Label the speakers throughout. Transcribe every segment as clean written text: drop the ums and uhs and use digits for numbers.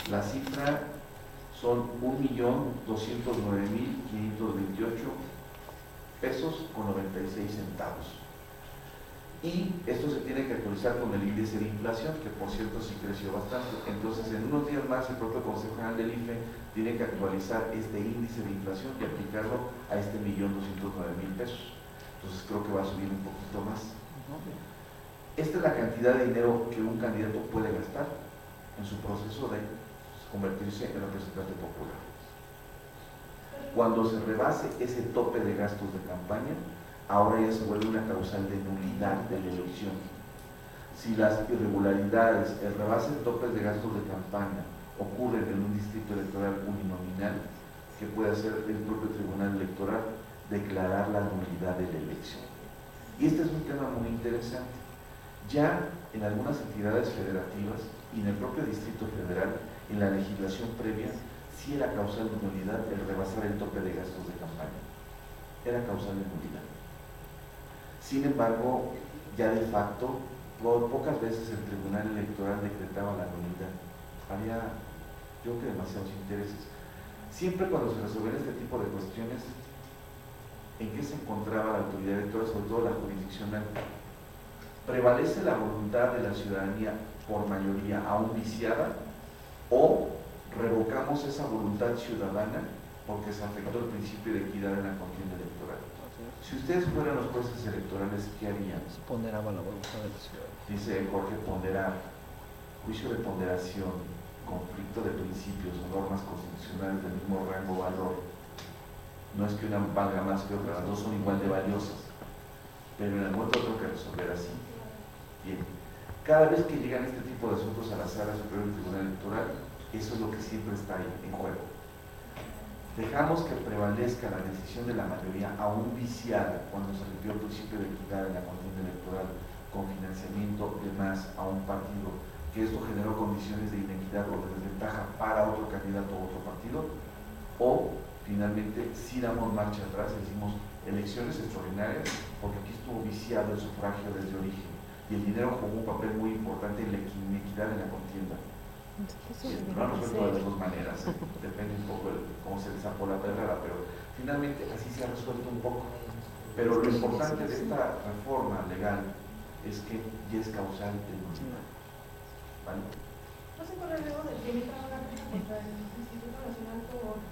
Speaker 1: La cifra son 1.209.528 pesos con 96 centavos. Y esto se tiene que actualizar con el índice de inflación, que por cierto sí creció bastante. Entonces, en unos días más, el propio Consejo General del IFE tiene que actualizar este índice de inflación y aplicarlo a este 1.209.000 pesos. Entonces, creo que va a subir un poquito más. Esta es la cantidad de dinero que un candidato puede gastar en su proceso de convertirse en representante popular. Cuando se rebase ese tope de gastos de campaña, ahora ya se vuelve una causal de nulidad de la elección. Si las irregularidades, el rebase de topes de gastos de campaña ocurren en un distrito electoral uninominal, que puede hacer el propio Tribunal Electoral declarar la nulidad de la elección. Y este es un tema muy interesante. Ya en algunas entidades federativas y en el propio Distrito Federal, en la legislación previa, sí era causal de nulidad el rebasar el tope de gastos de campaña. Era causal de nulidad. Sin embargo, ya de facto, pocas veces el Tribunal Electoral decretaba la nulidad. Había, yo creo que demasiados intereses. Siempre cuando se resolvían este tipo de cuestiones, ¿en qué se encontraba la autoridad electoral, sobre todo la jurisdiccional? ¿Prevalece la voluntad de la ciudadanía por mayoría aún viciada o revocamos esa voluntad ciudadana porque se afectó el principio de equidad en la contienda electoral? Si ustedes fueran los jueces electorales, ¿qué harían?
Speaker 2: Ponderaba la voluntad de la ciudad.
Speaker 1: Dice Jorge, ponderar, juicio de ponderación, conflicto de principios o normas constitucionales del mismo rango o valor. No es que una valga más que otra, las dos son igual de valiosas, pero en el momento tengo que resolver así. Bien, cada vez que llegan este tipo de asuntos a la Sala Superior del Tribunal Electoral, eso es lo que siempre está ahí en juego. Dejamos que prevalezca la decisión de la mayoría aún viciada cuando se rindió el principio de equidad en la contienda electoral con financiamiento de más a un partido, que esto generó condiciones de inequidad o de desventaja para otro candidato o otro partido, o finalmente si damos marcha atrás y decimos elecciones extraordinarias porque aquí estuvo viciado el sufragio desde origen y el dinero jugó un papel muy importante en la inequidad en la contienda. No lo resuelto de las dos maneras, depende un poco de cómo se desapó la perrera, pero finalmente así se ha resuelto un poco. Pero lo importante de esta reforma legal es que ya es causal de nulidad. ¿Vale?
Speaker 3: ¿No se corre luego de que emita una queja contra el Instituto Nacional por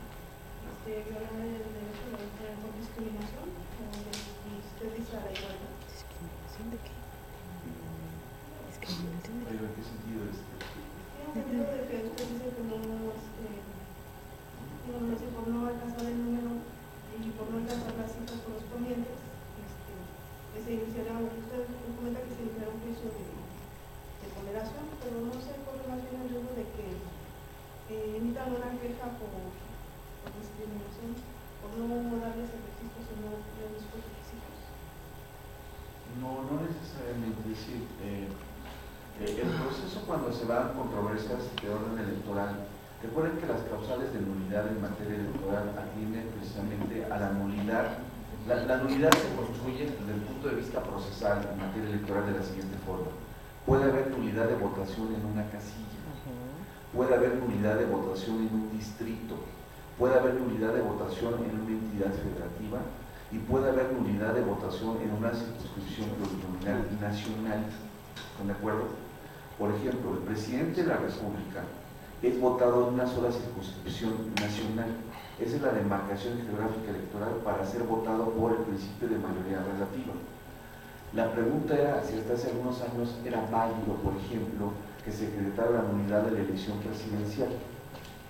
Speaker 3: violar el derecho por discriminación? ¿O usted dice a la igualdad?
Speaker 2: ¿Discriminación de qué? ¿Discriminación de qué?
Speaker 1: ¿En qué sentido es?
Speaker 3: En el sentido de que usted dice que por no alcanzar el número y por no alcanzar las cifras correspondientes, que se iniciará, usted comenta que se iniciará un juicio de ponderación, pero no se correlaciona el riesgo de que emitan una queja por discriminación, por no darles el registro o no darles los requisitos.
Speaker 1: No necesariamente. Es decir, el proceso cuando se van controversias de orden electoral, recuerden que las causales de nulidad en materia electoral atienden precisamente a la nulidad. La nulidad se construye desde el punto de vista procesal en materia electoral de la siguiente forma. Puede haber nulidad de votación en una casilla, puede haber nulidad de votación en un distrito, puede haber nulidad de votación en una entidad federativa y puede haber nulidad de votación en una circunscripción plurinominal nacional. ¿Están de acuerdo? Por ejemplo, el presidente de la República es votado en una sola circunscripción nacional. Esa es la demarcación geográfica electoral para ser votado por el principio de mayoría relativa. La pregunta era si hasta hace algunos años era válido, por ejemplo, que se decretara la nulidad de la elección presidencial.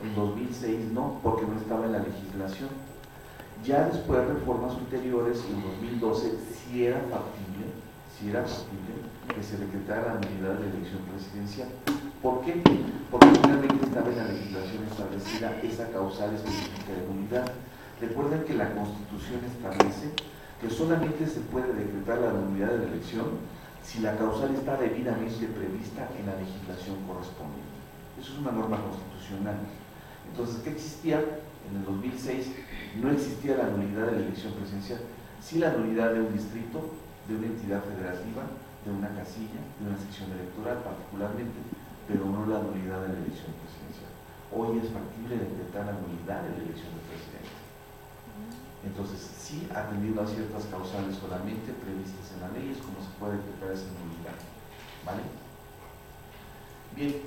Speaker 1: En 2006 no, porque no estaba en la legislación. Ya después de reformas ulteriores, en 2012 sí era factible que se decretara la nulidad de la elección presidencial. ¿Por qué? Porque finalmente estaba en la legislación establecida esa causal específica de nulidad. Recuerden que la Constitución establece que solamente se puede decretar la nulidad de la elección si la causal está debidamente prevista en la legislación correspondiente. Eso es una norma constitucional. Entonces, ¿qué existía? En el 2006 no existía la nulidad de la elección presidencial, sí la nulidad de un distrito, de una entidad federativa, de una casilla, de una sección electoral particularmente, pero no la nulidad de la elección presidencial. hoy es factible decretar la nulidad en la elección de presidente. Entonces, sí, atendiendo a ciertas causales solamente previstas en la ley, es como se puede decretar esa nulidad. ¿Vale? Bien.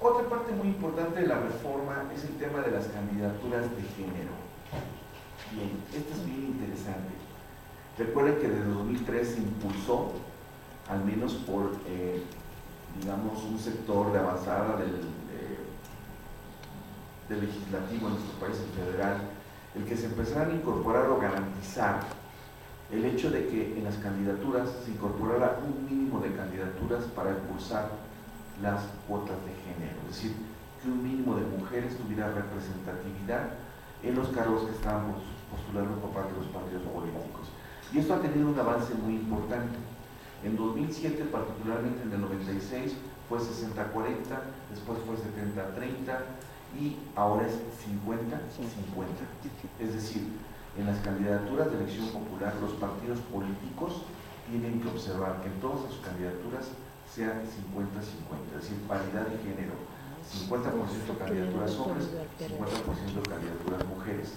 Speaker 1: Otra parte muy importante de la reforma es el tema de las candidaturas de género. Bien, esto es bien interesante. Recuerden que desde 2003 se impulsó, al menos por, digamos, un sector de avanzada del legislativo en nuestro país, el federal, el que se empezaran a incorporar o garantizar el hecho de que en las candidaturas se incorporara un mínimo de candidaturas para impulsar las cuotas de género, es decir, que un mínimo de mujeres tuviera representatividad en los cargos que estaban postulando por parte de los partidos políticos. Y esto ha tenido un avance muy importante. En 2007, particularmente en el 96, fue 60-40, después fue 70-30 y ahora es 50-50. Es decir, en las candidaturas de elección popular, los partidos políticos tienen que observar que en todas sus candidaturas sean 50-50, es decir, paridad de género, 50% candidaturas hombres, 50% candidaturas mujeres.